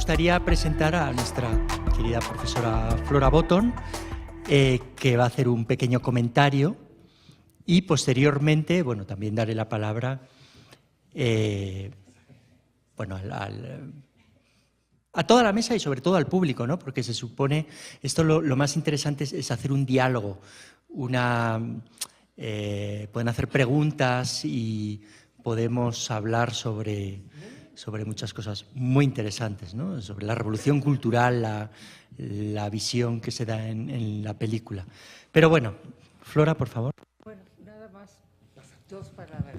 gustaría presentar a nuestra querida profesora Flora Botton, que va a hacer un pequeño comentario y posteriormente, bueno, también daré la palabra bueno, a toda la mesa y sobre todo al público, ¿no? Porque se supone, esto lo más interesante es hacer un diálogo, pueden hacer preguntas y podemos hablar sobre muchas cosas muy interesantes, ¿no? Sobre la revolución cultural, la visión que se da en la película. Pero bueno, Flora, por favor. Bueno, nada más dos palabras.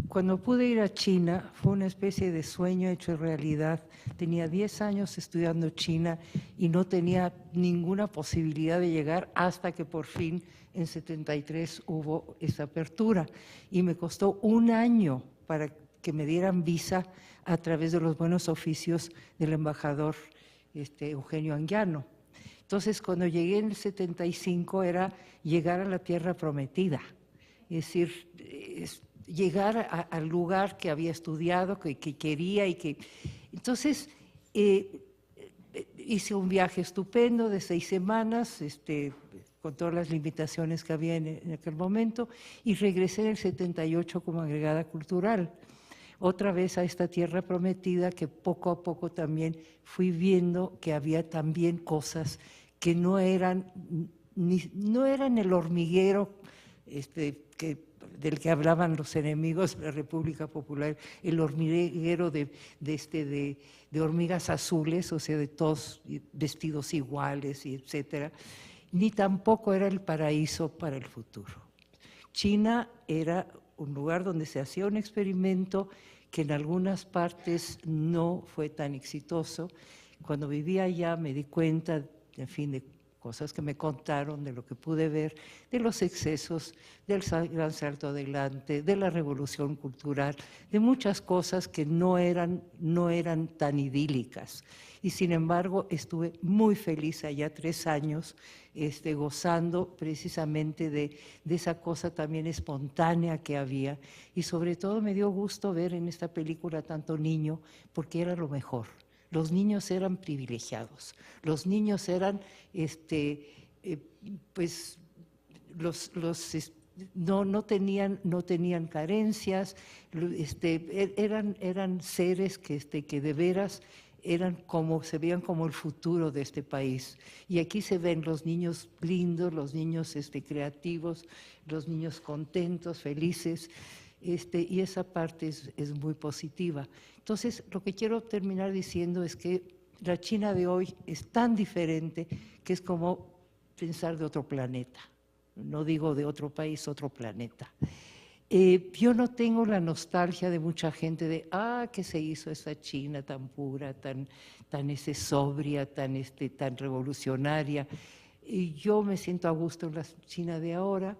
Cuando pude ir a China fue una especie de sueño hecho realidad. Tenía 10 años estudiando China y no tenía ninguna posibilidad de llegar hasta que por fin en 73 hubo esa apertura. Y me costó un año para que me dieran visa a través de los buenos oficios del embajador Eugenio Anguiano. Entonces, cuando llegué en el 75 era llegar a la tierra prometida, es decir, llegar al lugar que había estudiado, que quería y que… Entonces, hice un viaje estupendo de 6 semanas, con todas las limitaciones que había en aquel momento, y regresé en el 78 como agregada cultural. Otra vez a esta tierra prometida que poco a poco también fui viendo que había también cosas que no eran el hormiguero del que hablaban los enemigos de la República Popular, el hormiguero de hormigas azules, o sea, de todos vestidos iguales, y etcétera, ni tampoco era el paraíso para el futuro. China era un lugar donde se hacía un experimento que en algunas partes no fue tan exitoso. Cuando vivía allá me di cuenta, en fin, de cosas que me contaron, de lo que pude ver, de los excesos, del gran salto adelante, de la revolución cultural, de muchas cosas que no eran tan idílicas. Y sin embargo, estuve muy feliz allá 3 años, gozando precisamente de esa cosa también espontánea que había. Y sobre todo me dio gusto ver en esta película tanto niño, porque era lo mejor. Los niños eran privilegiados, los niños eran, no tenían carencias, eran seres que de veras se veían como el futuro de este país. Y aquí se ven los niños lindos, los niños creativos, los niños contentos, felices. Y esa parte es muy positiva. Entonces, lo que quiero terminar diciendo es que la China de hoy es tan diferente que es como pensar de otro planeta. No digo de otro país, otro planeta. Yo no tengo la nostalgia de mucha gente de, que se hizo esa China tan pura, tan sobria, tan revolucionaria. Y yo me siento a gusto en la China de ahora.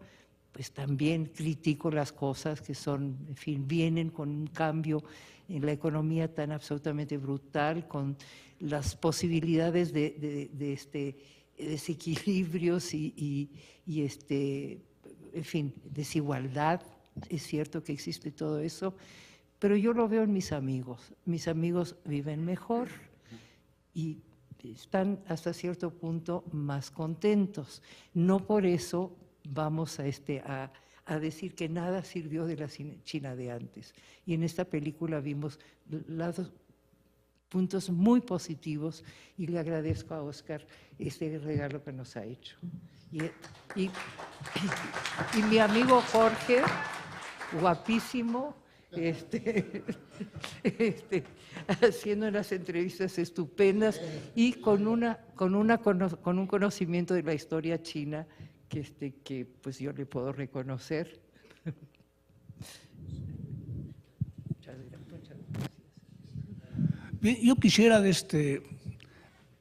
Pues también critico las cosas que son, en fin, vienen con un cambio en la economía tan absolutamente brutal, con las posibilidades de desequilibrios y en fin, desigualdad. Es cierto que existe todo eso, pero yo lo veo en mis amigos. Mis amigos viven mejor y están hasta cierto punto más contentos. No por eso vamos a decir que nada sirvió de la China de antes. Y en esta película vimos los puntos muy positivos y le agradezco a Óscar este regalo que nos ha hecho. Y mi amigo Jorge, guapísimo, haciendo unas entrevistas estupendas y con un conocimiento de la historia china que pues yo le puedo reconocer. Muchas gracias. Bien, yo quisiera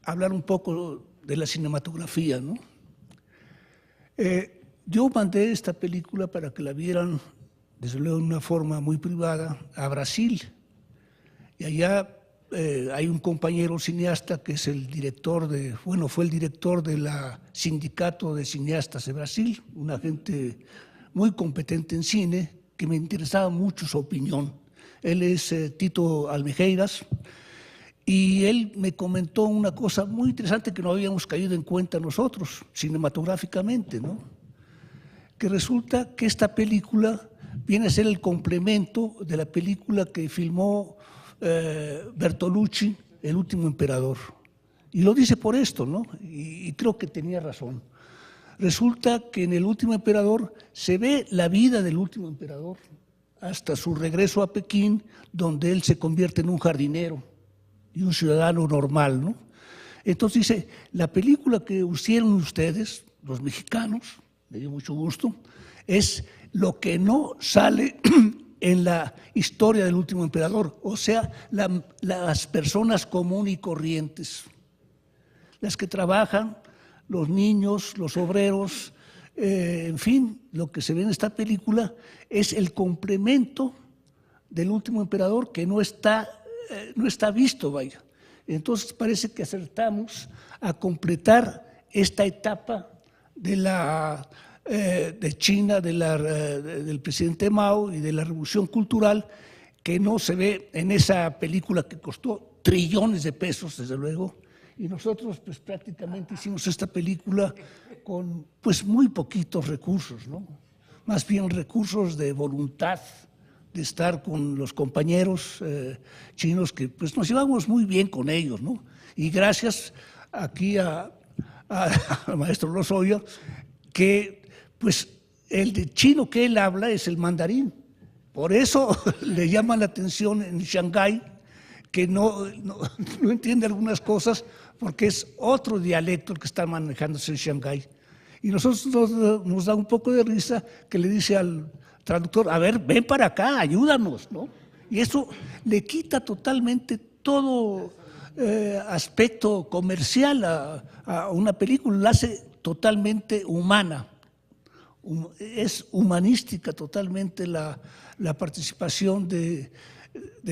hablar un poco de la cinematografía, ¿no? Yo mandé esta película para que la vieran, desde luego de una forma muy privada, a Brasil. Y allá hay un compañero cineasta que es el director fue el director del Sindicato de Cineastas de Brasil, una gente muy competente en cine, que me interesaba mucho su opinión. Él es Tito Almejeiras, y él me comentó una cosa muy interesante que no habíamos caído en cuenta nosotros, cinematográficamente, ¿no? Que resulta que esta película viene a ser el complemento de la película que filmó Bertolucci, El último emperador. Y lo dice por esto, ¿no? Y creo que tenía razón. Resulta que en El último emperador se ve la vida del último emperador hasta su regreso a Pekín, donde él se convierte en un jardinero y un ciudadano normal, ¿no? Entonces dice, la película que hicieron ustedes, los mexicanos, me dio mucho gusto, es lo que no sale en la historia del último emperador, o sea, las personas comunes y corrientes, las que trabajan, los niños, los obreros, en fin, lo que se ve en esta película es el complemento del último emperador que no está visto, vaya. Entonces parece que acertamos a completar esta etapa de China, del presidente Mao y de la revolución cultural, que no se ve en esa película que costó trillones de pesos, desde luego, y nosotros pues prácticamente hicimos esta película con pues muy poquitos recursos, ¿no? Más bien recursos de voluntad, de estar con los compañeros chinos, que pues nos llevamos muy bien con ellos, ¿no? Y gracias aquí al maestro Lozoya, que pues el de chino que él habla es el mandarín. Por eso le llama la atención en Shanghái, que no entiende algunas cosas, porque es otro dialecto el que está manejándose en Shanghái. Y nosotros nos da un poco de risa que le dice al traductor, a ver, ven para acá, ayúdanos, ¿no? Y eso le quita totalmente todo aspecto comercial a una película, la hace totalmente humana. Es humanística totalmente la participación de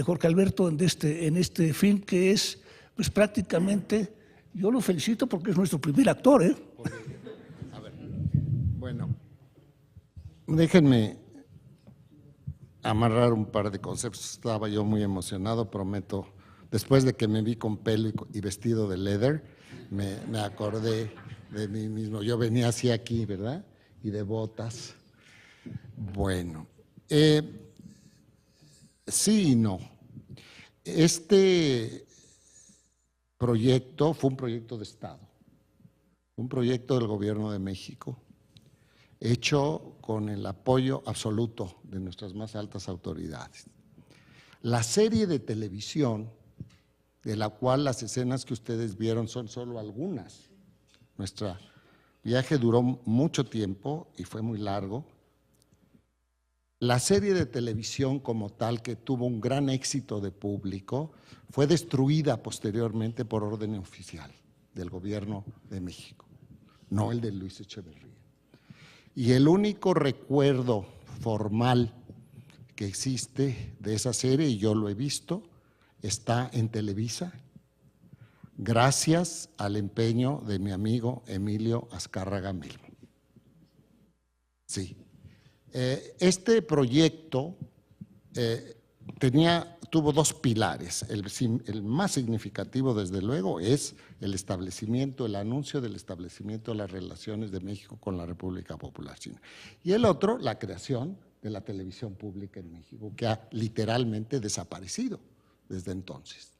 Jorge Alberto en este film, que es pues prácticamente, yo lo felicito porque es nuestro primer actor, ¿eh? A ver, bueno, déjenme amarrar un par de conceptos. Estaba yo muy emocionado, prometo, después de que me vi con pelo y vestido de leather, me acordé de mí mismo. Yo venía hacia aquí, ¿verdad? Y de botas. Bueno, sí y no. Este proyecto fue un proyecto de Estado, un proyecto del Gobierno de México, hecho con el apoyo absoluto de nuestras más altas autoridades. La serie de televisión, de la cual las escenas que ustedes vieron son solo algunas. Nuestro viaje duró mucho tiempo y fue muy largo. La serie de televisión como tal, que tuvo un gran éxito de público, fue destruida posteriormente por orden oficial del Gobierno de México, no el de Luis Echeverría. Y el único recuerdo formal que existe de esa serie, y yo lo he visto, está en Televisa, gracias al empeño de mi amigo Emilio Azcárraga Milmo. Sí. Este proyecto tuvo dos pilares. El más significativo, desde luego, es el establecimiento, el anuncio del establecimiento de las relaciones de México con la República Popular China. Y el otro, la creación de la televisión pública en México, que ha literalmente desaparecido desde entonces,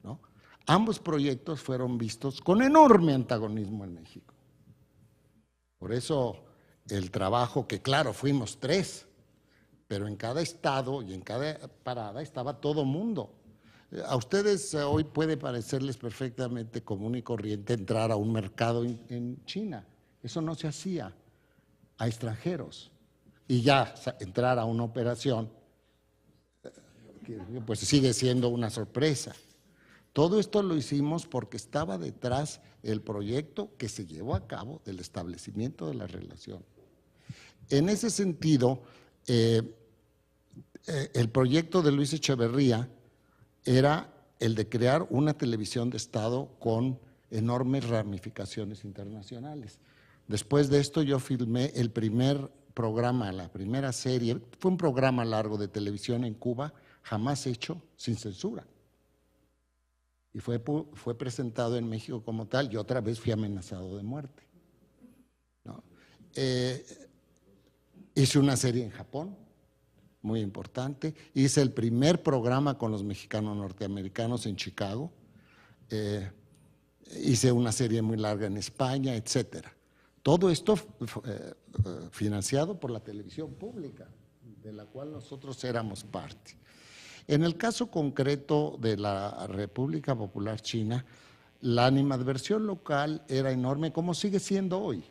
¿no? Ambos proyectos fueron vistos con enorme antagonismo en México. Por eso el trabajo, que claro, fuimos 3, pero en cada estado y en cada parada estaba todo mundo. A ustedes hoy puede parecerles perfectamente común y corriente entrar a un mercado en China. Eso no se hacía a extranjeros. Y ya entrar a una operación, pues sigue siendo una sorpresa. Todo esto lo hicimos porque estaba detrás el proyecto que se llevó a cabo del establecimiento de la relación. En ese sentido, el proyecto de Luis Echeverría era el de crear una televisión de Estado con enormes ramificaciones internacionales. Después de esto yo filmé el primer programa, la primera serie, fue un programa largo de televisión en Cuba, jamás hecho sin censura. Y fue presentado en México como tal, y otra vez fui amenazado de muerte, ¿no? Hice una serie en Japón, muy importante. Hice el primer programa con los mexicanos norteamericanos en Chicago. Hice una serie muy larga en España, etcétera. Todo esto financiado por la televisión pública, de la cual nosotros éramos parte. En el caso concreto de la República Popular China, la animadversión local era enorme, como sigue siendo hoy.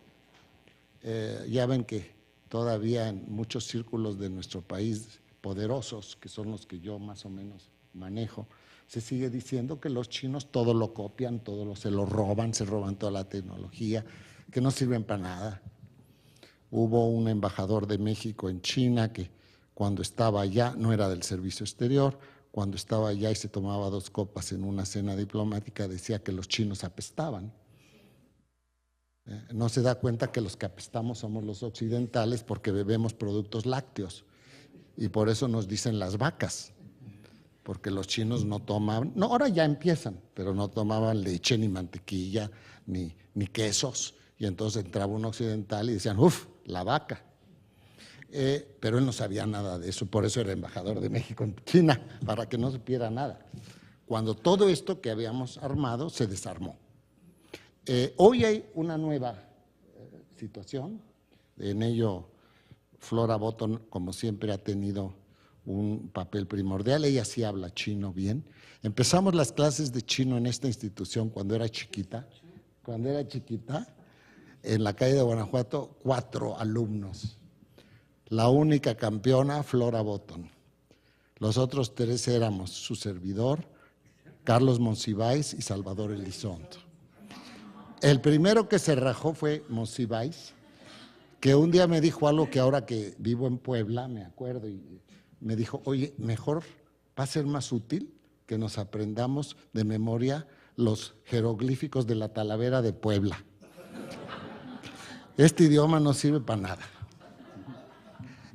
Ya ven que todavía en muchos círculos de nuestro país poderosos, que son los que yo más o menos manejo, se sigue diciendo que los chinos todo lo copian, se lo roban, se roban toda la tecnología, que no sirven para nada. Hubo un embajador de México en China que cuando estaba allá, no era del servicio exterior, cuando estaba allá y se tomaba 2 copas en una cena diplomática, decía que los chinos apestaban. No se da cuenta que los que apestamos somos los occidentales porque bebemos productos lácteos y por eso nos dicen las vacas, porque los chinos no tomaban, no, ahora ya empiezan, pero no tomaban leche, ni mantequilla, ni quesos, y entonces entraba un occidental y decían, uff, la vaca. Pero él no sabía nada de eso, por eso era embajador de México en China, para que no supiera nada. Cuando todo esto que habíamos armado se desarmó. Hoy hay una nueva situación, en ello Flora Botton, como siempre, ha tenido un papel primordial. Ella sí habla chino bien. Empezamos las clases de chino en esta institución cuando era chiquita. En la calle de Guanajuato, 4 alumnos. La única campeona, Flora Botton. Los otros 3 éramos su servidor, Carlos Monsiváis y Salvador Elizondo. El primero que se rajó fue Monsiváis, que un día me dijo algo que ahora que vivo en Puebla, me acuerdo, y me dijo, oye, mejor va a ser más útil que nos aprendamos de memoria los jeroglíficos de la Talavera de Puebla. Este idioma no sirve para nada.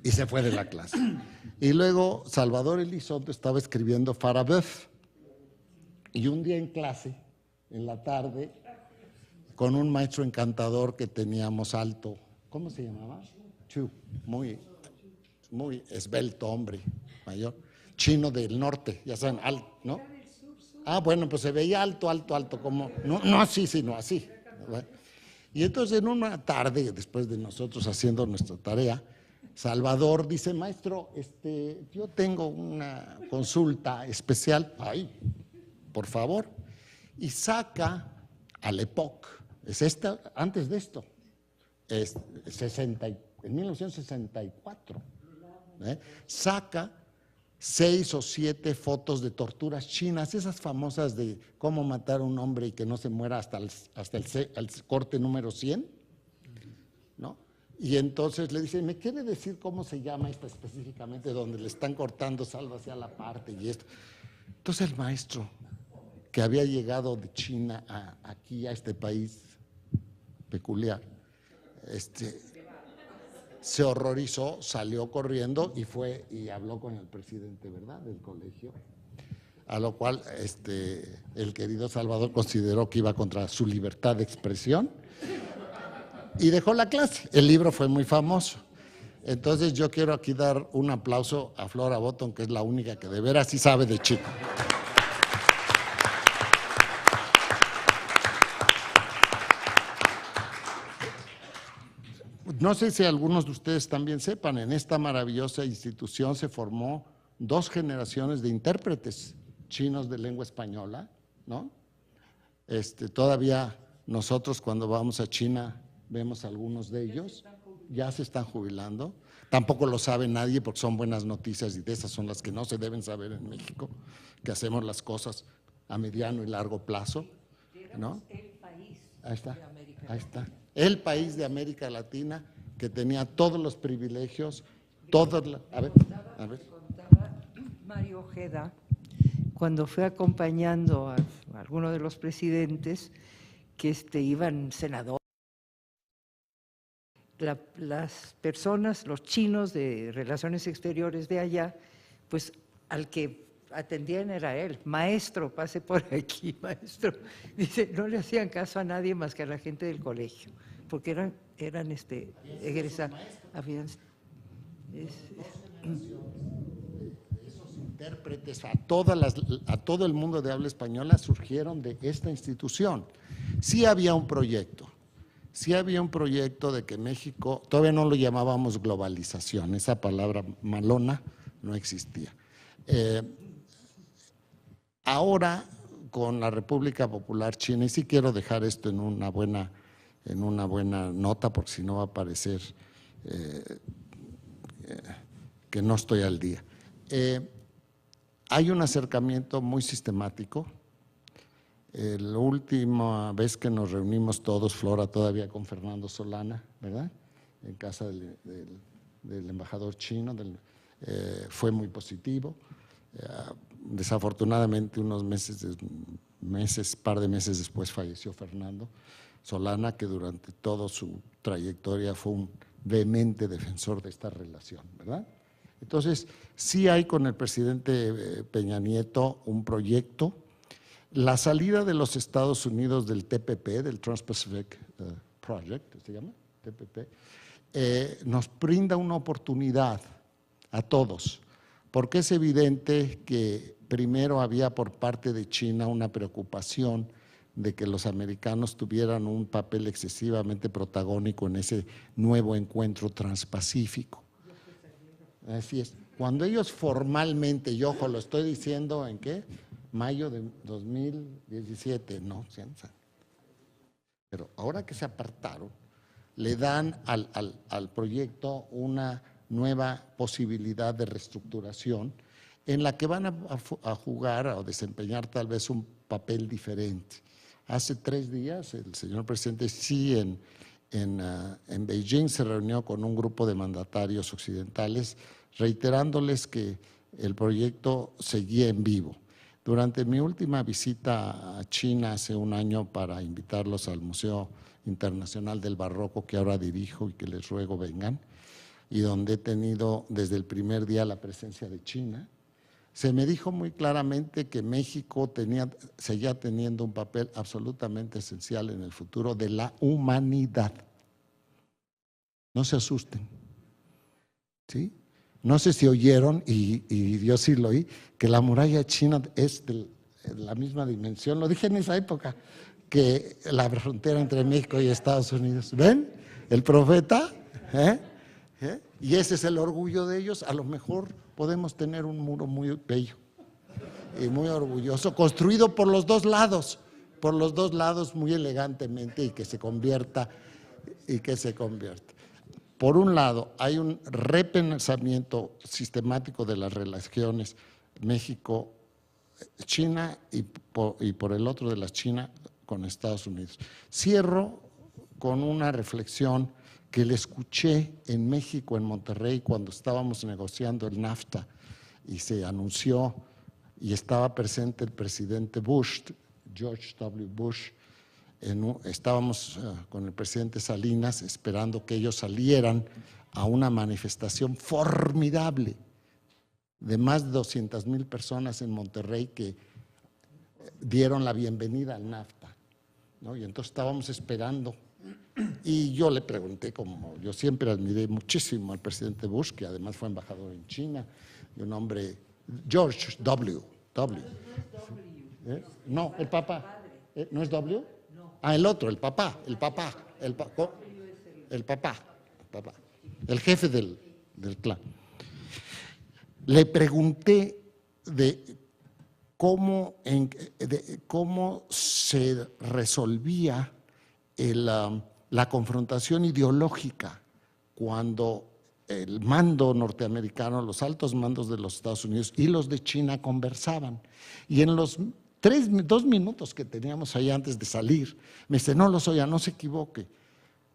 Y se fue de la clase. Y luego Salvador Elizondo estaba escribiendo Farabeuf. Y un día en clase, en la tarde, con un maestro encantador que teníamos alto, ¿cómo se llamaba? Chu, muy esbelto hombre, mayor, chino del norte, ya saben, alto, ¿no? Ah, bueno, pues se veía alto, como, no así, sino así. ¿Verdad? Y entonces en una tarde, después de nosotros haciendo nuestra tarea, Salvador dice, maestro, yo tengo una consulta especial. Ay, por favor. Y saca a Lepoc, es esta, antes de esto, en 1964, saca 6 o 7 fotos de torturas chinas, esas famosas de cómo matar a un hombre y que no se muera hasta el corte número 100, ¿no? Y entonces le dice, ¿me quiere decir cómo se llama esta específicamente, donde le están cortando salva hacia la parte y esto? Entonces el maestro, que había llegado de China aquí a este país peculiar, se horrorizó, salió corriendo y fue y habló con el presidente, ¿verdad?, del colegio, a lo cual el querido Salvador consideró que iba contra su libertad de expresión y dejó la clase. El libro fue muy famoso. Entonces yo quiero aquí dar un aplauso a Flora Botton, que es la única que de veras sí sabe de chino. No sé si algunos de ustedes también sepan, en esta maravillosa institución se formó 2 generaciones de intérpretes chinos de lengua española, ¿no? Todavía nosotros cuando vamos a China vemos algunos de ellos, ya se están jubilando. Tampoco lo sabe nadie porque son buenas noticias y de esas son las que no se deben saber en México, que hacemos las cosas a mediano y largo plazo, ¿no? Ahí está. El país de América Latina que tenía todos los privilegios, a ver. Contaba Mario Ojeda, cuando fue acompañando a alguno de los presidentes, que iban senadores. Las personas, los chinos de Relaciones Exteriores de allá, pues al que atendían era él. Maestro, pase por aquí, maestro. Dice, no le hacían caso a nadie más que a la gente del colegio, porque eran egresados. Esos intérpretes a todo el mundo de habla española surgieron de esta institución. Sí había un proyecto de que México, todavía no lo llamábamos globalización, esa palabra malona no existía. Ahora, con la República Popular China, y sí quiero dejar esto en una buena nota, porque si no va a parecer que no estoy al día. Hay un acercamiento muy sistemático. La última vez que nos reunimos todos, Flora todavía con Fernando Solana, ¿verdad?, en casa del embajador chino, fue muy positivo. Desafortunadamente, par de meses después falleció Fernando Solana, que durante toda su trayectoria fue un vehemente defensor de esta relación, ¿verdad? Entonces, sí hay con el presidente Peña Nieto un proyecto. La salida de los Estados Unidos del TPP, del Trans-Pacific Project, ¿se llama? TPP, nos brinda una oportunidad a todos, porque es evidente que primero había por parte de China una preocupación de que los americanos tuvieran un papel excesivamente protagónico en ese nuevo encuentro transpacífico. Así es. Cuando ellos formalmente, y ojo, lo estoy diciendo ¿en qué? Mayo de 2017, no, pero ahora que se apartaron, le dan al proyecto una nueva posibilidad de reestructuración en la que van a jugar o desempeñar tal vez un papel diferente. Hace 3 días el señor presidente Xi en Beijing se reunió con un grupo de mandatarios occidentales reiterándoles que el proyecto seguía en vivo. Durante mi última visita a China hace un año para invitarlos al Museo Internacional del Barroco que ahora dirijo y que les ruego vengan, y donde he tenido desde el primer día la presencia de China, se me dijo muy claramente que México seguía teniendo un papel absolutamente esencial en el futuro de la humanidad. No se asusten, ¿sí? No sé si oyeron, y yo sí lo oí, que la muralla china es de la misma dimensión, lo dije en esa época, que la frontera entre México y Estados Unidos. ¿Ven? El profeta, y ese es el orgullo de ellos. A lo mejor podemos tener un muro muy bello y muy orgulloso, construido por los dos lados muy elegantemente, y que se convierta. Por un lado, hay un repensamiento sistemático de las relaciones México-China y por el otro de la China con Estados Unidos. Cierro con una reflexión que le escuché en México, en Monterrey, cuando estábamos negociando el NAFTA y se anunció y estaba presente el presidente Bush, George W. Bush. Estábamos con el presidente Salinas esperando que ellos salieran a una manifestación formidable de más de 200,000 personas en Monterrey que dieron la bienvenida al NAFTA, ¿no? Y entonces estábamos esperando, y yo le pregunté, como yo siempre admiré muchísimo al presidente Bush, que además fue embajador en China, y un hombre, George W. No, el papá. ¿No es W? El otro, el papá, el jefe del clan. Le pregunté de cómo se resolvía la confrontación ideológica cuando el mando norteamericano, los altos mandos de los Estados Unidos y los de China conversaban. Y en los 2 minutos que teníamos ahí antes de salir, me dice, no, Lozoya, no se equivoque.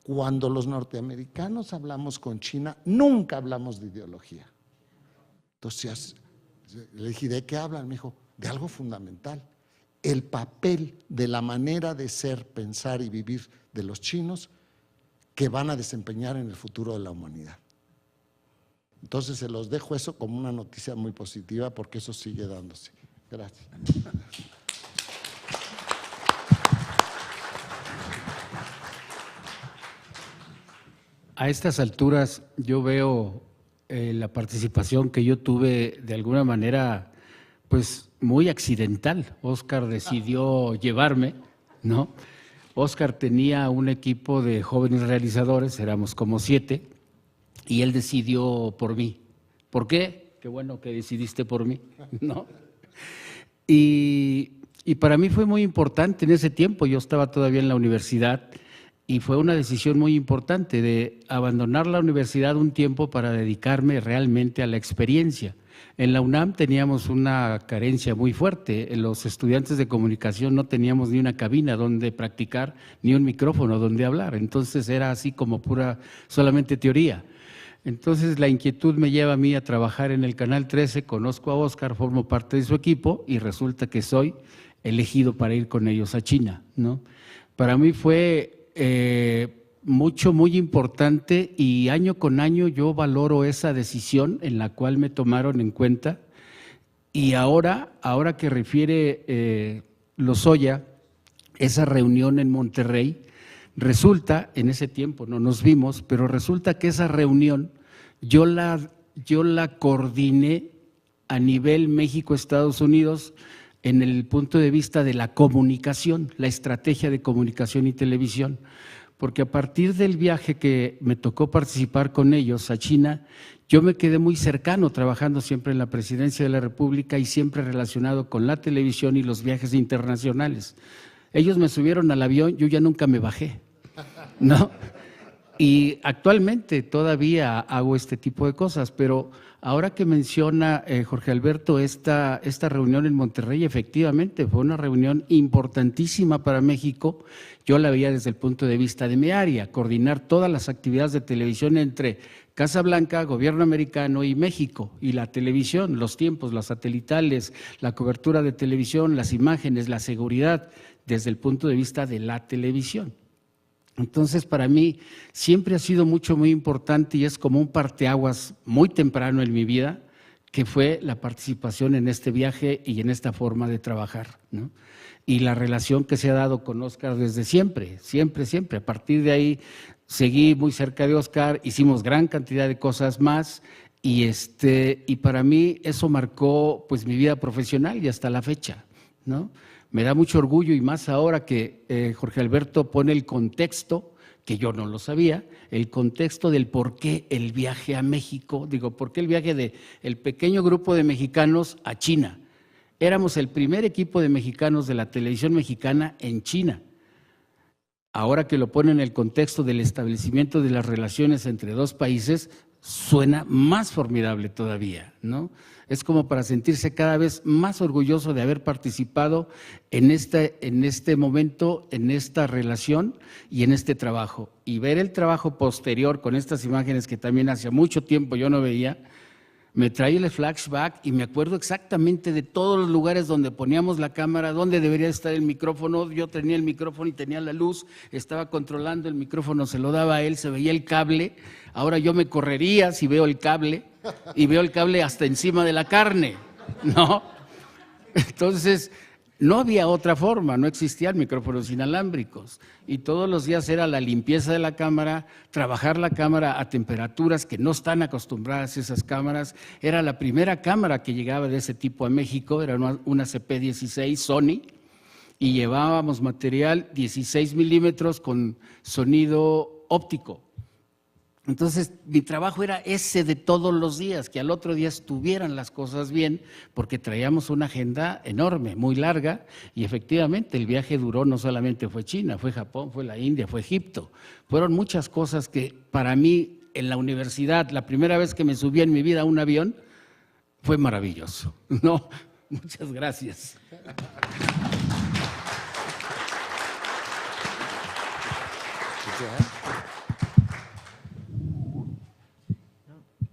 Cuando los norteamericanos hablamos con China, nunca hablamos de ideología. Entonces le dije, ¿de qué hablan? Me dijo, de algo fundamental, el papel de la manera de ser, pensar y vivir de los chinos que van a desempeñar en el futuro de la humanidad. Entonces se los dejo eso como una noticia muy positiva porque eso sigue dándose. Gracias. A estas alturas yo veo la participación que yo tuve de alguna manera pues muy accidental. Óscar decidió llevarme, ¿no? Óscar tenía un equipo de jóvenes realizadores, éramos como 7, y él decidió por mí. ¿Por qué? Qué bueno que decidiste por mí, ¿no? Y para mí fue muy importante en ese tiempo, yo estaba todavía en la universidad, y fue una decisión muy importante de abandonar la universidad un tiempo para dedicarme realmente a la experiencia. En la UNAM teníamos una carencia muy fuerte. Los estudiantes de comunicación no teníamos ni una cabina donde practicar, ni un micrófono donde hablar. Entonces era así como pura, solamente teoría. Entonces la inquietud me lleva a mí a trabajar en el Canal 13, conozco a Óscar, formo parte de su equipo y resulta que soy elegido para ir con ellos a China, ¿no? Para mí fue muy importante y año con año yo valoro esa decisión en la cual me tomaron en cuenta y ahora que refiere Lozoya, esa reunión en Monterrey, resulta, en ese tiempo no nos vimos, pero resulta que esa reunión yo la coordiné a nivel México-Estados Unidos en el punto de vista de la comunicación, la estrategia de comunicación y televisión, porque a partir del viaje que me tocó participar con ellos a China, yo me quedé muy cercano trabajando siempre en la Presidencia de la República y siempre relacionado con la televisión y los viajes internacionales. Ellos me subieron al avión, yo ya nunca me bajé, ¿no? Y actualmente todavía hago este tipo de cosas, pero ahora que menciona Jorge Alberto esta reunión en Monterrey, efectivamente fue una reunión importantísima para México. Yo la veía desde el punto de vista de mi área, coordinar todas las actividades de televisión entre Casa Blanca, gobierno americano y México, y la televisión, los tiempos, las satelitales, la cobertura de televisión, las imágenes, la seguridad, desde el punto de vista de la televisión. Entonces, para mí siempre ha sido muy importante y es como un parteaguas muy temprano en mi vida, que fue la participación en este viaje y en esta forma de trabajar, ¿no? Y la relación que se ha dado con Óscar desde siempre. A partir de ahí seguí muy cerca de Óscar, hicimos gran cantidad de cosas más y para mí eso marcó pues mi vida profesional y hasta la fecha, ¿no? Me da mucho orgullo y más ahora que Jorge Alberto pone el contexto, que yo no lo sabía, el contexto del por qué el viaje a México, por qué el viaje del pequeño grupo de mexicanos a China. Éramos el primer equipo de mexicanos de la televisión mexicana en China. Ahora que lo pone en el contexto del establecimiento de las relaciones entre dos países, suena más formidable todavía, ¿no? Es como para sentirse cada vez más orgulloso de haber participado en este momento, en esta relación y en este trabajo. Y ver el trabajo posterior con estas imágenes que también hacía mucho tiempo yo no veía, me trae el flashback y me acuerdo exactamente de todos los lugares donde poníamos la cámara, donde debería estar el micrófono. Yo tenía el micrófono y tenía la luz, estaba controlando el micrófono, se lo daba a él, se veía el cable. Ahora yo me correría si veo el cable y veo el cable hasta encima de la carne, ¿no? Entonces, no había otra forma, no existían micrófonos inalámbricos y todos los días era la limpieza de la cámara, trabajar la cámara a temperaturas que no están acostumbradas esas cámaras. Era la primera cámara que llegaba de ese tipo a México, era una CP16 Sony y llevábamos material 16 milímetros con sonido óptico. Entonces, mi trabajo era ese de todos los días, que al otro día estuvieran las cosas bien, porque traíamos una agenda enorme, muy larga, y efectivamente el viaje duró, no solamente fue China, fue Japón, fue la India, fue Egipto. Fueron muchas cosas que para mí en la universidad, la primera vez que me subí en mi vida a un avión, fue maravilloso. No, muchas gracias.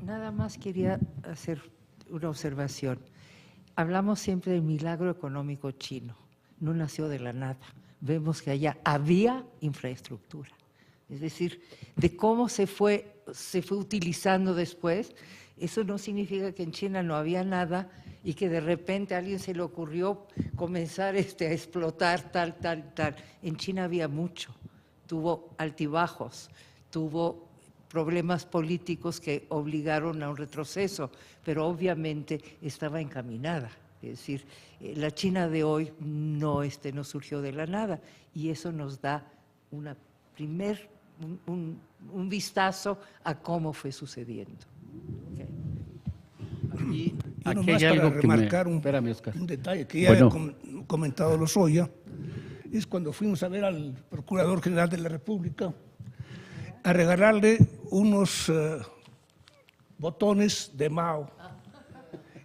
Nada más quería hacer una observación. Hablamos siempre del milagro económico chino, no nació de la nada. Vemos que allá había infraestructura, es decir, de cómo se fue se fue utilizando después, eso no significa que en China no había nada y que de repente a alguien se le ocurrió comenzar a explotar tal. En China había mucho, tuvo altibajos, tuvo problemas políticos que obligaron a un retroceso, pero obviamente estaba encaminada. Es decir, la China de hoy no surgió de la nada, y eso nos da un vistazo a cómo fue sucediendo. Okay. Y yo aquí nomás hay algo para que remarcar Espérame, Oscar. un detalle que ya Bueno. he comentado Lozoya, es cuando fuimos a ver al Procurador General de la República a regalarle unos botones de Mao.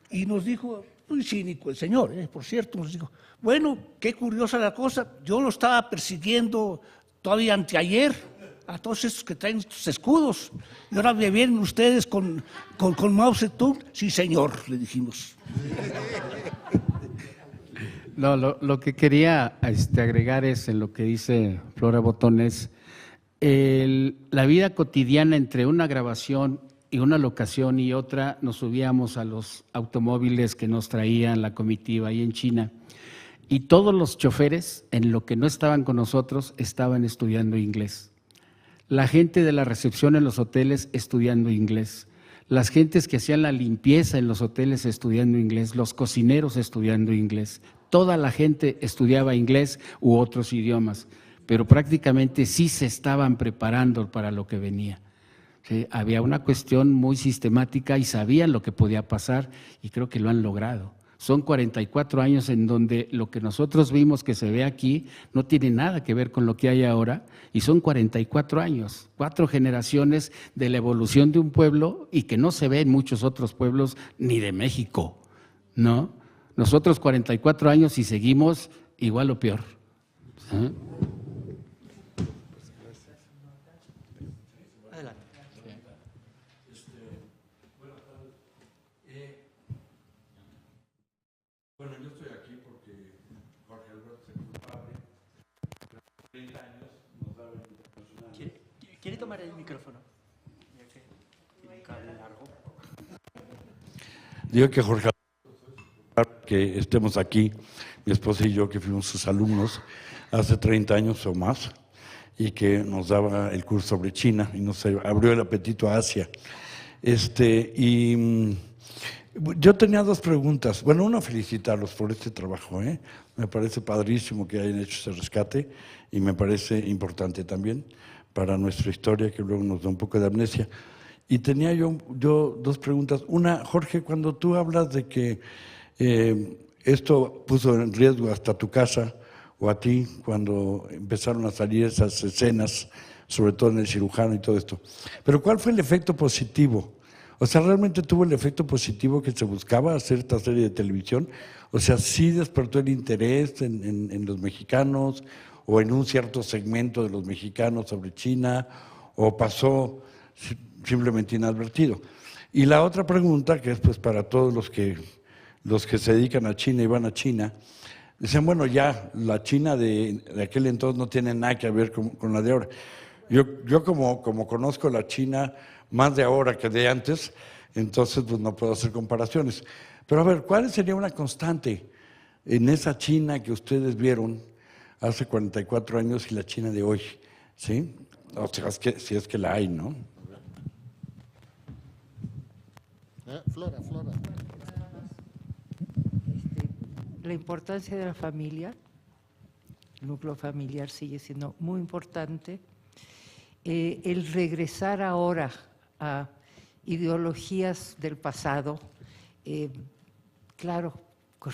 Y nos dijo, muy cínico el señor, por cierto, nos dijo, bueno, qué curiosa la cosa, yo lo estaba persiguiendo todavía anteayer a todos estos que traen estos escudos, y ahora me vienen ustedes con Mao Zedong. Sí, señor, le dijimos. No, lo que quería agregar es en lo que dice Flora Botones, la vida cotidiana entre una grabación y una locación y otra, nos subíamos a los automóviles que nos traían la comitiva ahí en China, y todos los choferes, en lo que no estaban con nosotros, estaban estudiando inglés. La gente de la recepción en los hoteles estudiando inglés, las gentes que hacían la limpieza en los hoteles estudiando inglés, los cocineros estudiando inglés, toda la gente estudiaba inglés u otros idiomas, pero prácticamente sí se estaban preparando para lo que venía. ¿Sí? Había una cuestión muy sistemática y sabían lo que podía pasar, y creo que lo han logrado. Son 44 años en donde lo que nosotros vimos que se ve aquí no tiene nada que ver con lo que hay ahora, y son 44 años, 4 generaciones de la evolución de un pueblo, y que no se ve en muchos otros pueblos ni de México, ¿no? Nosotros 44 años y seguimos igual o peor. ¿Sí? Adelante. Bueno, yo estoy aquí porque Jorge Alberto es culpable. 30 años nos daba el internacional. ¿Quiere tomar el micrófono? Ya que tiene un cable largo. Digo que Jorge Alberto, que estemos aquí, mi esposa y yo, que fuimos sus alumnos hace 30 años o más, y que nos daba el curso sobre China y nos abrió el apetito a Asia. Yo tenía 2 preguntas. Bueno, una, felicitarlos por este trabajo, Me parece padrísimo que hayan hecho ese rescate, y me parece importante también para nuestra historia, que luego nos da un poco de amnesia. Y tenía yo 2 preguntas. Una, Jorge, cuando tú hablas de que esto puso en riesgo hasta tu casa o a ti, cuando empezaron a salir esas escenas, sobre todo en El Cirujano y todo esto, pero ¿cuál fue el efecto positivo? O sea, ¿realmente tuvo el efecto positivo que se buscaba hacer esta serie de televisión? O sea, ¿sí despertó el interés en los mexicanos o en un cierto segmento de los mexicanos sobre China, o pasó simplemente inadvertido? Y la otra pregunta, que es pues para todos los que se dedican a China y van a China, dicen, bueno, ya la China de aquel entonces no tiene nada que ver con la de ahora. Yo como conozco la China más de ahora que de antes, entonces pues no puedo hacer comparaciones. Pero a ver, ¿cuál sería una constante en esa China que ustedes vieron hace 44 años y la China de hoy? ¿Sí? O sea, si es que la hay, ¿no? Flora. La importancia de la familia, el núcleo familiar sigue siendo muy importante. El regresar ahora a ideologías del pasado, claro, con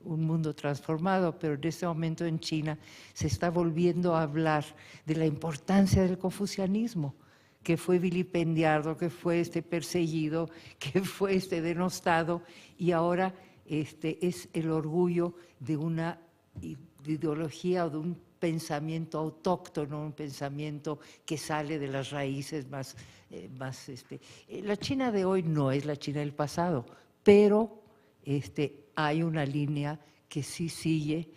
un mundo transformado, pero en este momento en China se está volviendo a hablar de la importancia del confucianismo, que fue vilipendiado, que fue perseguido, que fue denostado, y ahora es el orgullo de una ideología o de un pensamiento autóctono, un pensamiento que sale de las raíces más. La China de hoy no es la China del pasado, pero hay una línea que sí sigue.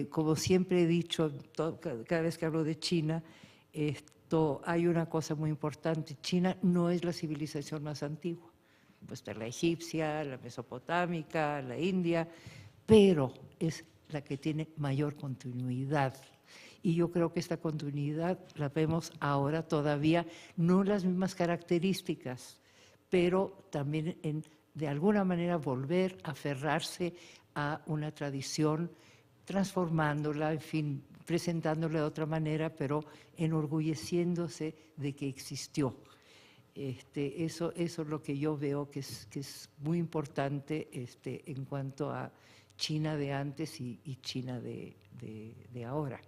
Como siempre he dicho, cada vez que hablo de China, hay una cosa muy importante. China no es la civilización más antigua. Pues está la egipcia, la mesopotámica, la india, pero es la que tiene mayor continuidad. Y yo creo que esta continuidad la vemos ahora todavía, no las mismas características, pero también de alguna manera volver a aferrarse a una tradición, transformándola, en fin, presentándola de otra manera, pero enorgulleciéndose de que existió. Eso es lo que yo veo que es muy importante en cuanto a China de antes y China de ahora.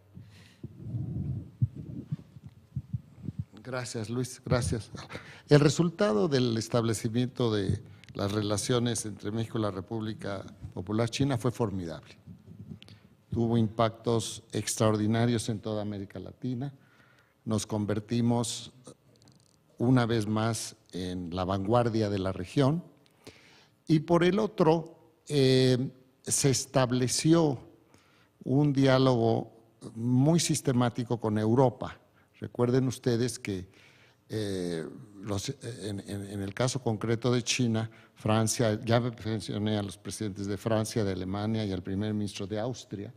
Gracias, Luis, gracias. El resultado del establecimiento de las relaciones entre México y la República Popular China fue formidable. Tuvo impactos extraordinarios en toda América Latina. Nos convertimos una vez más en la vanguardia de la región. Y por el otro, se estableció un diálogo muy sistemático con Europa. Recuerden ustedes que en el caso concreto de China, Francia, ya mencioné a los presidentes de Francia, de Alemania y al primer ministro de Austria,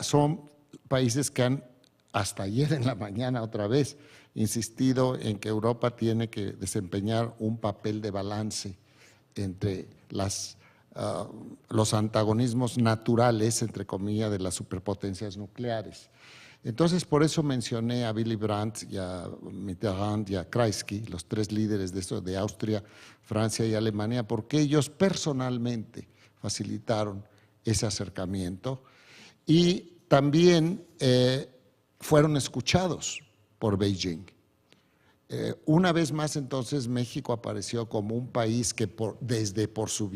son países que han, hasta ayer en la mañana otra vez, insistido en que Europa tiene que desempeñar un papel de balance entre los antagonismos naturales, entre comillas, de las superpotencias nucleares. Entonces, por eso mencioné a Willy Brandt y a Mitterrand y a Kreisky, los tres líderes de Austria, Francia y Alemania, porque ellos personalmente facilitaron ese acercamiento y también fueron escuchados por Beijing. Una vez más, entonces, México apareció como un país que desde por su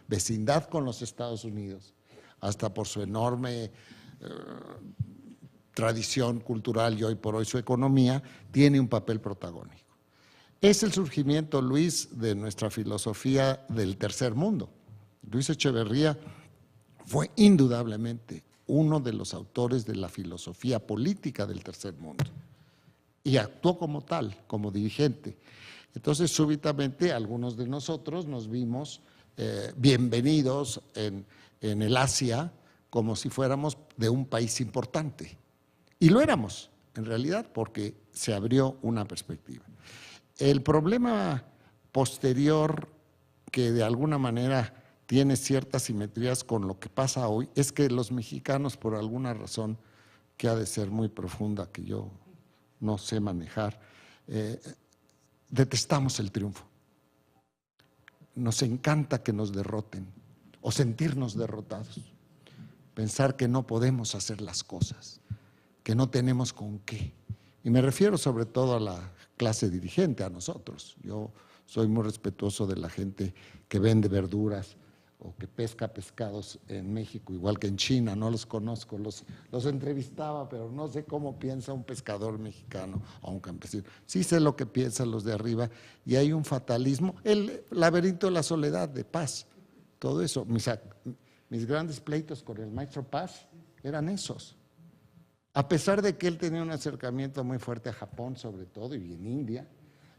vecindad con los Estados Unidos hasta por su enorme tradición cultural y hoy por hoy su economía, tiene un papel protagónico. Es el surgimiento, Luis, de nuestra filosofía del tercer mundo. Luis Echeverría fue indudablemente uno de los autores de la filosofía política del tercer mundo y actuó como tal, como dirigente. Entonces, súbitamente, algunos de nosotros nos vimos bienvenidos en el Asia como si fuéramos de un país importante. Y lo éramos, en realidad, porque se abrió una perspectiva. El problema posterior, que de alguna manera tiene ciertas simetrías con lo que pasa hoy, es que los mexicanos, por alguna razón que ha de ser muy profunda, que yo no sé manejar, detestamos el triunfo. Nos encanta que nos derroten o sentirnos derrotados, pensar que no podemos hacer las cosas, que no tenemos con qué. Y me refiero sobre todo a la clase dirigente, a nosotros. Yo soy muy respetuoso de la gente que vende verduras o que pesca pescados en México, igual que en China. No los conozco, los entrevistaba, pero no sé cómo piensa un pescador mexicano o un campesino. Sí sé lo que piensan los de arriba y hay un fatalismo. El laberinto de la soledad, de Paz, todo eso. Mis grandes pleitos con el maestro Paz eran esos. A pesar de que él tenía un acercamiento muy fuerte a Japón, sobre todo, y en India,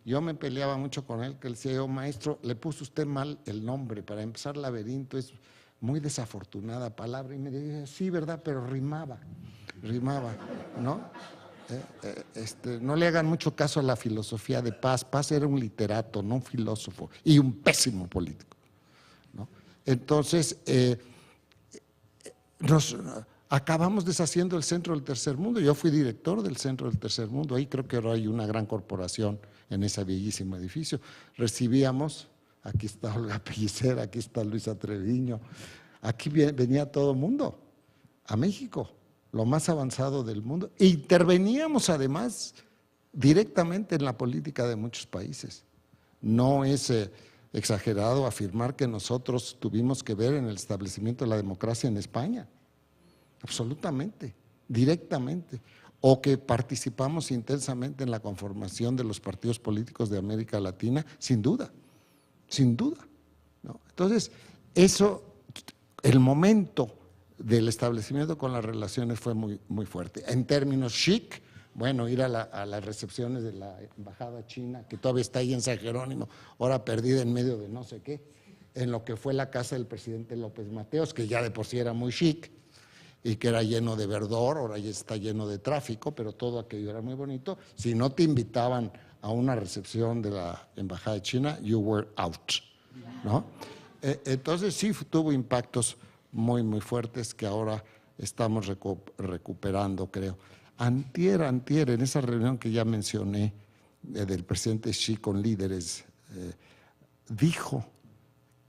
yo me peleaba mucho con él, que él decía, maestro, le puso usted mal el nombre, para empezar laberinto es muy desafortunada palabra, y me decía, sí, verdad, pero rimaba, ¿no? No le hagan mucho caso a la filosofía de Paz. Paz era un literato, no un filósofo, y un pésimo político, ¿no? Entonces, acabamos deshaciendo el Centro del Tercer Mundo. Yo fui director del Centro del Tercer Mundo. Ahí creo que ahora hay una gran corporación en ese bellísimo edificio. Recibíamos, aquí está Olga Pellicer, aquí está Luisa Treviño, aquí venía todo el mundo a México, lo más avanzado del mundo. E interveníamos además directamente en la política de muchos países. No es exagerado afirmar que nosotros tuvimos que ver en el establecimiento de la democracia en España. Absolutamente, directamente, o que participamos intensamente en la conformación de los partidos políticos de América Latina, sin duda, ¿no? Entonces, el momento del establecimiento con las relaciones fue muy, muy fuerte. En términos chic, Bueno, ir a las recepciones de la embajada china, que todavía está ahí en San Jerónimo, ahora perdida en medio de no sé qué, en lo que fue la casa del presidente López Mateos, que ya de por sí era muy chic y que era lleno de verdor, ahora ya está lleno de tráfico, pero todo aquello era muy bonito. Si no te invitaban a una recepción de la embajada de China, you were out, ¿no? Entonces sí tuvo impactos muy, muy fuertes que ahora estamos recuperando, creo. Antier, en esa reunión que ya mencioné del presidente Xi con líderes, dijo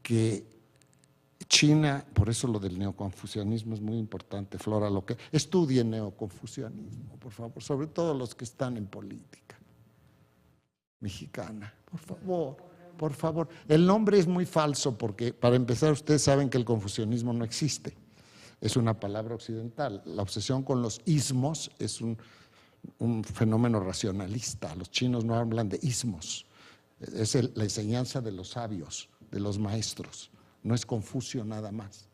que China, por eso lo del neoconfucianismo es muy importante, Flora, lo que estudien neoconfucianismo, por favor, sobre todo los que están en política mexicana, por favor. El nombre es muy falso porque, para empezar, ustedes saben que el confucianismo no existe. Es una palabra occidental. La obsesión con los ismos es un fenómeno racionalista. Los chinos no hablan de ismos. Es la enseñanza de los sabios, de los maestros. No es Confucio nada más.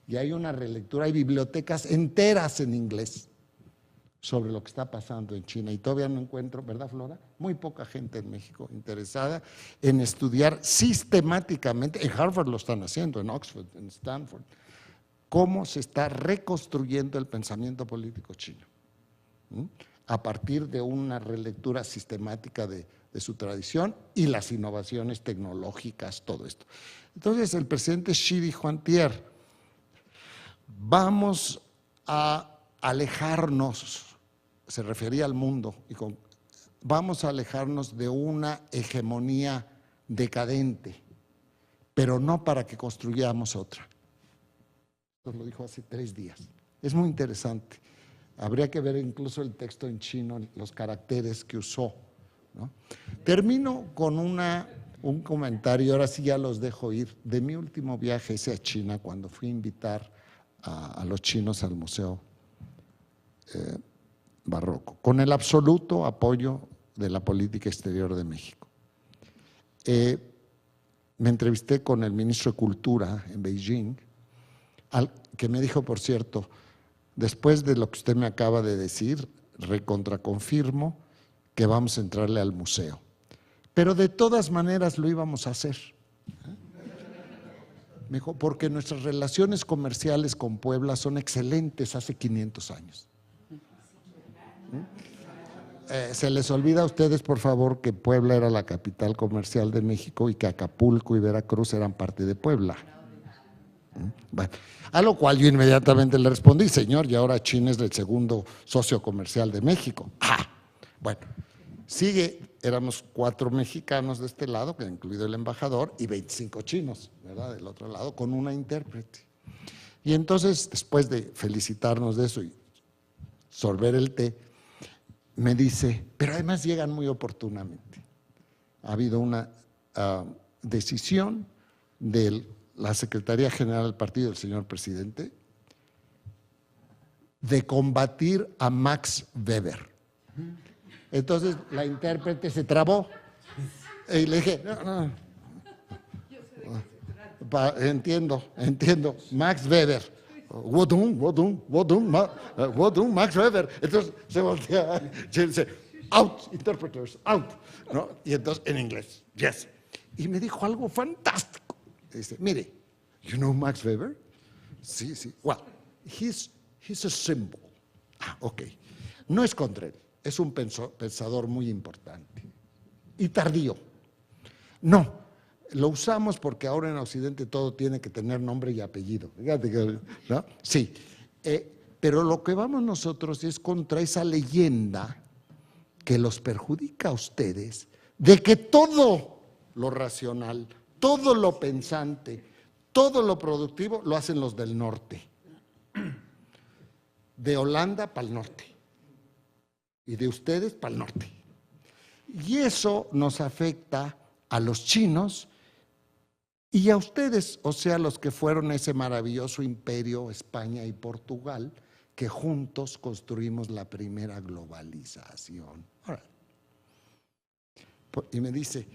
Y hay una relectura, hay bibliotecas enteras en inglés sobre lo que está pasando en China. Y todavía no encuentro, ¿verdad, Flora? Muy poca gente en México interesada en estudiar sistemáticamente. En Harvard lo están haciendo, en Oxford, en Stanford, cómo se está reconstruyendo el pensamiento político chino, a partir de una relectura sistemática de su tradición y las innovaciones tecnológicas, todo esto. Entonces el presidente Xi dijo antier, vamos a alejarnos, se refería al mundo, vamos a alejarnos de una hegemonía decadente, pero no para que construyamos otra. Lo dijo hace 3 días. Es muy interesante. Habría que ver incluso el texto en chino, los caracteres que usó, ¿no? Termino con un comentario, ahora sí ya los dejo ir, de mi último viaje ese a China, cuando fui a invitar a los chinos al Museo Barroco, con el absoluto apoyo de la política exterior de México. Me entrevisté con el ministro de Cultura en Beijing, que me dijo, por cierto, después de lo que usted me acaba de decir, recontraconfirmo que vamos a entrarle al museo. Pero de todas maneras lo íbamos a hacer. Me dijo, porque nuestras relaciones comerciales con Puebla son excelentes hace 500 años. Se les olvida a ustedes, por favor, que Puebla era la capital comercial de México y que Acapulco y Veracruz eran parte de Puebla. Bueno, a lo cual yo inmediatamente le respondí, señor, y ahora China es el segundo socio comercial de México. Bueno, sigue, éramos 4 mexicanos de este lado, incluido el embajador, y 25 chinos, ¿verdad?, del otro lado, con una intérprete. Y entonces, después de felicitarnos de eso y sorber el té, me dice, pero además llegan muy oportunamente. Ha habido una decisión de la Secretaría General del Partido del señor presidente de combatir a Max Weber. Entonces la intérprete se trabó y le dije, no. Entiendo, Max Weber. Wodun, Max Weber. Entonces se voltea, se dice, out, interpreters, out, ¿no? Y entonces en inglés, yes. Y me dijo algo fantástico. Dice, mire, you know Max Weber? Sí. Well, he's a symbol. Ok. No es contra él, es un pensador muy importante y tardío. No, lo usamos porque ahora en Occidente todo tiene que tener nombre y apellido. Fíjate, ¿no? Sí, pero lo que vamos nosotros es contra esa leyenda que los perjudica a ustedes de que todo lo racional, todo lo pensante, todo lo productivo lo hacen los del norte. De Holanda para el norte. Y de ustedes para el norte. Y eso nos afecta a los chinos y a ustedes, o sea, los que fueron ese maravilloso imperio, España y Portugal, que juntos construimos la primera globalización. Y me dice,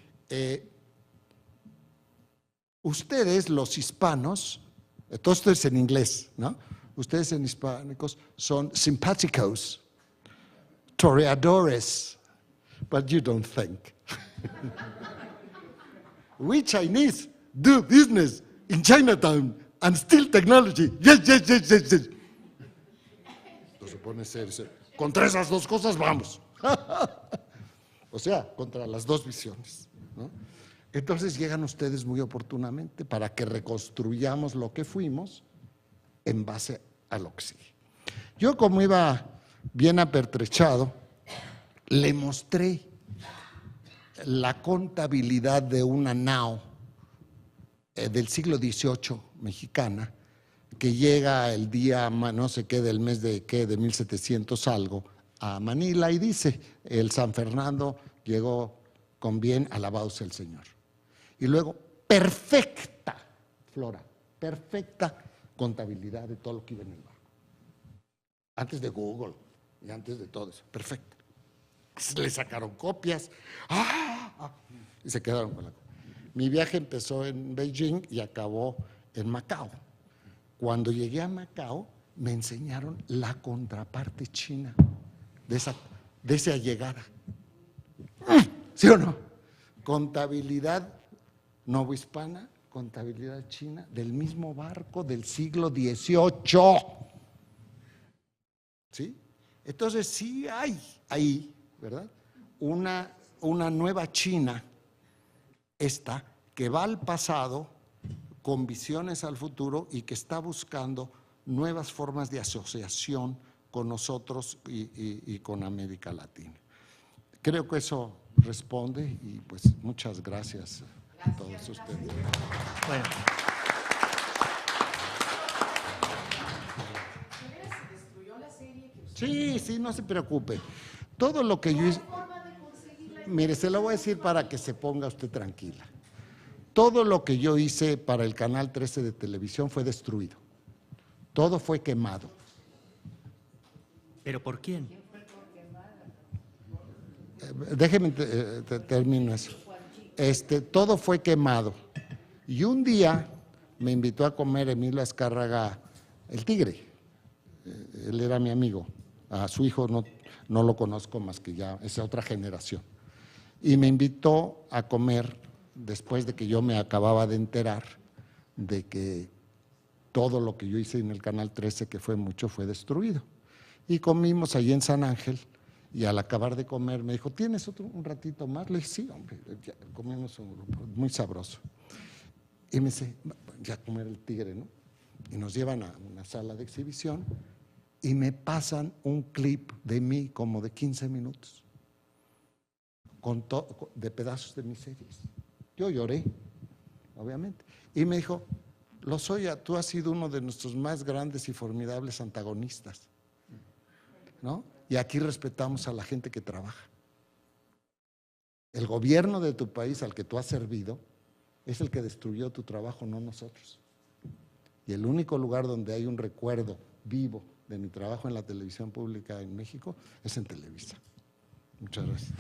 ustedes, los hispanos, todo esto es en inglés, ¿no? Ustedes en hispánicos son simpáticos toreadores, but you don't think. We Chinese do business in Chinatown and steal technology. Yes, yes, yes, yes, yes. Se pone serio. Contra esas dos cosas vamos. O sea, contra las dos visiones, ¿no? Entonces llegan ustedes muy oportunamente para que reconstruyamos lo que fuimos en base a lo que sigue. Yo, como iba bien apertrechado, le mostré la contabilidad de una nao del siglo XVIII mexicana, que llega el día no sé qué del mes de 1700 algo a Manila, y dice: el San Fernando llegó con bien, alabado sea el Señor. Y luego, perfecta, Flora, perfecta contabilidad de todo lo que iba en el barco. Antes de Google y antes de todo eso, perfecta. Le sacaron copias, y se quedaron con la copia. Mi viaje empezó en Beijing y acabó en Macao. Cuando llegué a Macao, me enseñaron la contraparte china de esa llegada. ¿Sí o no? Contabilidad novohispana, contabilidad china, del mismo barco del siglo XVIII. ¿Sí? Entonces sí hay ahí, ¿verdad?, una nueva China, esta, que va al pasado con visiones al futuro y que está buscando nuevas formas de asociación con nosotros y con América Latina. Creo que eso responde, y pues muchas gracias a todos ustedes. Bueno. Sí, no se preocupe. Todo lo que yo hice, mire, se lo voy a decir para que se ponga usted tranquila. Todo lo que yo hice para el Canal 13 de televisión fue destruido. Todo fue quemado. ¿Pero por quién? Déjeme termino eso. Todo fue quemado. Y un día me invitó a comer Emilio Azcárraga, el Tigre. Él era mi amigo. A su hijo no lo conozco más que ya, es otra generación. Y me invitó a comer después de que yo me acababa de enterar de que todo lo que yo hice en el Canal 13, que fue mucho, fue destruido. Y comimos allí en San Ángel, y al acabar de comer me dijo: ¿tienes un ratito más? Le dije: sí, hombre, ya comimos un grupo muy sabroso. Y me dice: ya comer el Tigre, ¿no? Y nos llevan a una sala de exhibición y me pasan un clip de mí como de 15 minutos de pedazos de mis series. Yo lloré, obviamente. Y me dijo: Lozoya, tú has sido uno de nuestros más grandes y formidables antagonistas, ¿no? Y aquí respetamos a la gente que trabaja. El gobierno de tu país al que tú has servido es el que destruyó tu trabajo, no nosotros. Y el único lugar donde hay un recuerdo vivo de mi trabajo en la televisión pública en México es en Televisa. Muchas gracias.